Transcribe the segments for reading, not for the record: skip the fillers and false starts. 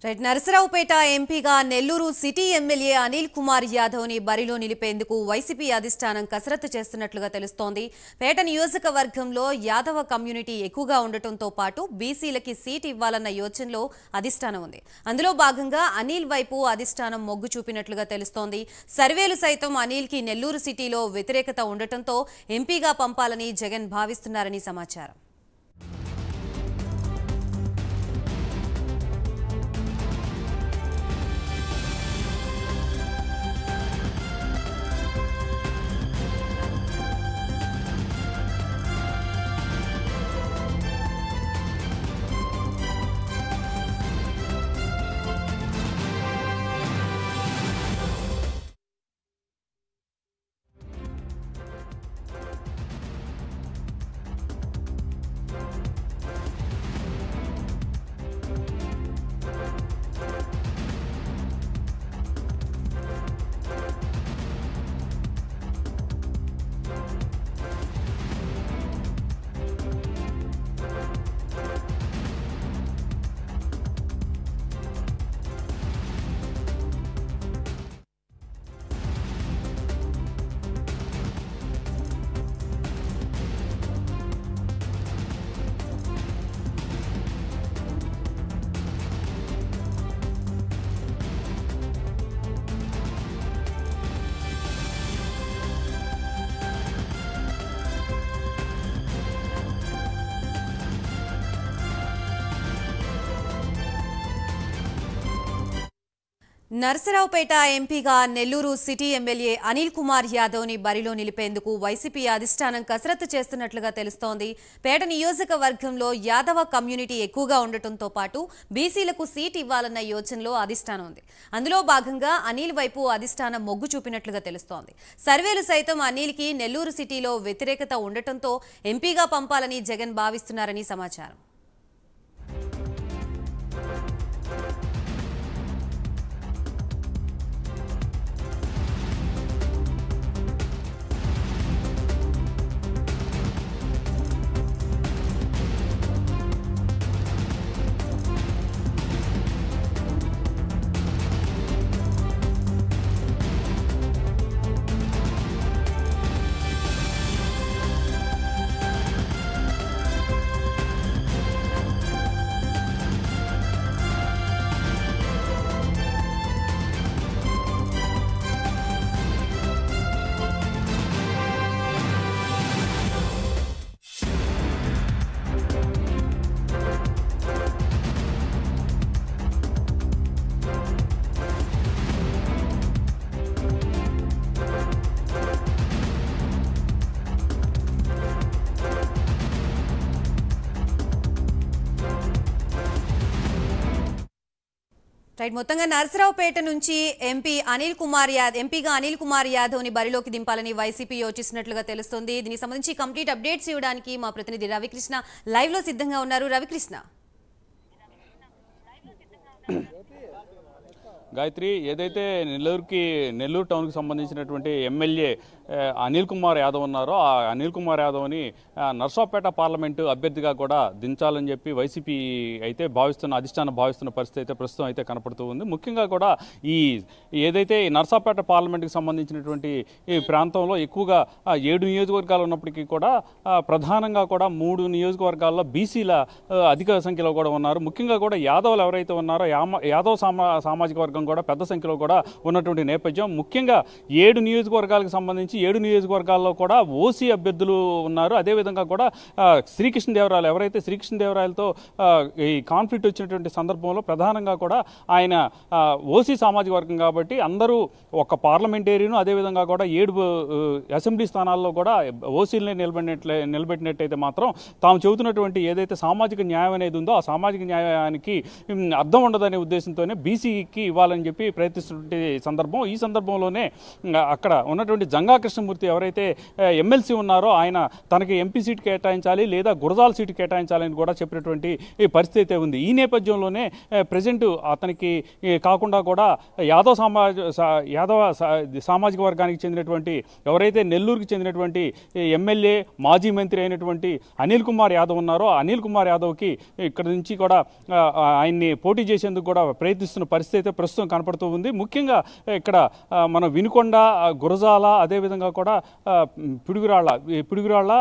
Right Narasaraopet ఎంపీగా Nellore city MLA Anil Kumar యాదవ్ని బరిలో నిలిపేందుకు YCP అధిష్టానం కసరత్తు చేస్తున్నట్లుగా తెలుస్తోంది. పేట నియోజకవర్గంలో యాదవ కమ్యూనిటీ ఎక్కువగా ఉండటంతో పాటు బీసీలకి సీట్ ఇవ్వాలన్న యోచనలో అధిష్టానం ఉంది. అందులో భాగంగా అనిల్ వైపు అధిష్టానం మొగ్గు చూపినట్లుగా తెలుస్తోంది. సర్వేలు సైతం అనిల్కి నెల్లూరు సిటీలో వ్యతిరేకత ఉండటంతో ఎంపీగా పంపాలని జగన్ భావిస్తున్నారని సమాచారం. నరసరావుపేట ఎంపీగా నెల్లూరు సిటీ ఎమ్మెల్యే అనిల్ కుమార్ యాదవ్ని బరిలో నిలిపేందుకు వైసీపీ అధిష్టానం కసరత్తు చేస్తున్నట్లుగా తెలుస్తోంది. పేట నియోజకవర్గంలో యాదవ కమ్యూనిటీ ఎక్కువగా ఉండటంతో పాటు బీసీలకు సీట్ ఇవ్వాలన్న యోచనలో అధిష్టానం ఉంది. అందులో భాగంగా అనిల్ వైపు అధిష్టానం మొగ్గు చూపినట్లుగా తెలుస్తోంది. సర్వేలు సైతం అనిల్కి నెల్లూరు సిటీలో వ్యతిరేకత ఉండటంతో ఎంపీగా పంపాలని జగన్ భావిస్తున్నారని సమాచారం. రైట్ మొత్తంగా నరసరావుపేట నుంచి ఎంపీగా అనిల్ కుమార్ యాదవ్ని బరిలోకి దింపాలని వైసీపీ యోచిస్తున్నట్లుగా తెలుస్తోంది. దీనికి సంబంధించి కంప్లీట్ అప్డేట్స్ ఇవ్వడానికి మా ప్రతినిధి రవికృష్ణ లైవ్ లో సిద్ధంగా ఉన్నారు. రవికృష్ణ, గాయత్రి, ఏదైతే నెల్లూరు టౌన్కి సంబంధించినటువంటి ఎమ్మెల్యే అనిల్ కుమార్ యాదవ్ ఉన్నారో ఆ అనిల్ కుమార్ యాదవ్ని నర్సాపేట పార్లమెంటు అభ్యర్థిగా కూడా దించాలని చెప్పి వైసీపీ అయితే అధిష్టానం భావిస్తున్న పరిస్థితి అయితే ప్రస్తుతం అయితే కనపడుతూ ఉంది. ముఖ్యంగా కూడా ఏదైతే నర్సాపేట పార్లమెంటుకి సంబంధించినటువంటి ఈ ప్రాంతంలో ఎక్కువగా 7 నియోజకవర్గాలు ఉన్నప్పటికీ కూడా ప్రధానంగా కూడా 3 నియోజకవర్గాల్లో బీసీల అధిక సంఖ్యలో కూడా ఉన్నారు. ముఖ్యంగా కూడా యాదవులు ఎవరైతే ఉన్నారో యాదవ్ సామాజిక వర్గం కూడా పెద్ద సంఖ్యలో కూడా ఉన్నటువంటి నేపథ్యం. ముఖ్యంగా 7 నియోజకవర్గాలకు సంబంధించి 7 నియోజకవర్గాల్లో కూడా ఓసీ అభ్యర్థులు ఉన్నారు. అదేవిధంగా కూడా శ్రీకృష్ణదేవరాయలు ఎవరైతే శ్రీకృష్ణదేవరాయలతో ఈ కాన్ఫ్లిక్ట్ వచ్చినటువంటి సందర్భంలో ప్రధానంగా కూడా ఆయన ఓసీ సామాజిక వర్గం కాబట్టి అందరూ ఒక పార్లమెంటేరియను అదేవిధంగా కూడా 7 అసెంబ్లీ స్థానాల్లో కూడా ఓసీలనే నిలబెట్టినట్టయితే మాత్రం తాము చెబుతున్నటువంటి ఏదైతే సామాజిక న్యాయం అనేది ఉందో ఆ సామాజిక న్యాయానికి అర్థం ఉండదనే ఉద్దేశంతోనే బీసీకి ఇవ్వాలని చేయాలని చెప్పి ప్రయత్నిస్తున్నటువంటి సందర్భం. ఈ సందర్భంలోనే అక్కడ ఉన్నటువంటి జంగా కృష్ణమూర్తి ఎవరైతే ఎమ్మెల్సీ ఉన్నారో ఆయన తనకి ఎంపీ సీట్ కేటాయించాలి లేదా గురజాల సీటు కేటాయించాలని కూడా చెప్పినటువంటి ఈ పరిస్థితి అయితే ఉంది. ఈ నేపథ్యంలోనే ప్రజెంట్ అతనికి కాకుండా కూడా యాదవ సామాజిక వర్గానికి చెందినటువంటి ఎవరైతే నెల్లూరుకి చెందినటువంటి ఎమ్మెల్యే మాజీ మంత్రి అయినటువంటి అనిల్ కుమార్ యాదవ్ ఉన్నారో అనిల్ కుమార్ యాదవ్కి ఇక్కడ నుంచి కూడా ఆయన్ని పోటీ చేసేందుకు కూడా ప్రయత్నిస్తున్న పరిస్థితి అయితే ప్రస్తుతం కనపడుతూ ఉంది. ముఖ్యంగా ఇక్కడ మన వినుకొండ, గురజాల, అదేవిధంగా కూడా పిడుగురాళ్ళ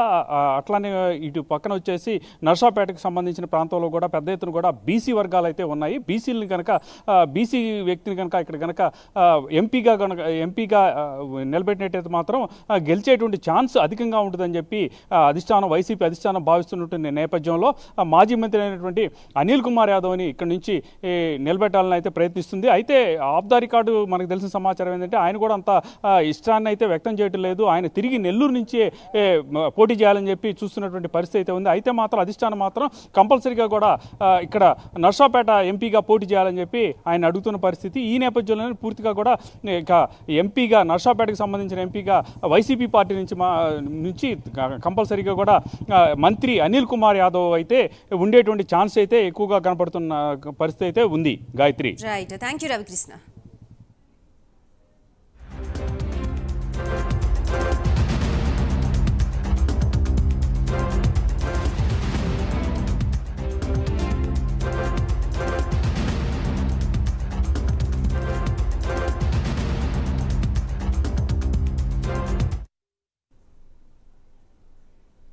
అట్లానే ఇటు పక్కన వచ్చేసి నర్సాపేటకు సంబంధించిన ప్రాంతంలో కూడా పెద్ద ఎత్తున కూడా బీసీ వర్గాలు అయితే ఉన్నాయి. బీసీని కనుక బీసీ వ్యక్తిని కనుక ఇక్కడ కనుక ఎంపీగా నిలబెట్టినట్టయితే మాత్రం గెలిచేటువంటి ఛాన్స్ అధికంగా ఉంటుందని చెప్పి వైసీపీ అధిష్టానం భావిస్తున్నటువంటి నేపథ్యంలో మాజీ మంత్రి అయినటువంటి అనిల్ కుమార్ యాదవ్ని ఇక్కడ నుంచి నిలబెట్టాలని అయితే ప్రయత్నిస్తుంది. అయితే ఆఫ్ ద రికార్డు మనకు తెలిసిన సమాచారం ఏంటంటే ఆయన కూడా అంత ఇష్టాన్ని అయితే వ్యక్తం చేయడం లేదు. ఆయన తిరిగి నెల్లూరు నుంచి పోటీ చేయాలని చెప్పి చూస్తున్నటువంటి పరిస్థితి అయితే ఉంది. అయితే మాత్రం అధిష్టానం మాత్రం కంపల్సరీగా కూడా ఇక్కడ నర్సాపేట ఎంపీగా పోటీ చేయాలని చెప్పి ఆయన అడుగుతున్న పరిస్థితి. ఈ నేపథ్యంలోనే పూర్తిగా కూడా ఇక ఎంపీగా నర్సాపేటకు సంబంధించిన ఎంపీగా వైసీపీ పార్టీ నుంచి కంపల్సరీగా కూడా మంత్రి అనిల్ కుమార్ యాదవ్ అయితే ఉండేటువంటి ఛాన్స్ అయితే ఎక్కువగా కనపడుతున్న పరిస్థితి అయితే ఉంది. Gayatri. Right, thank you Ravikrishna.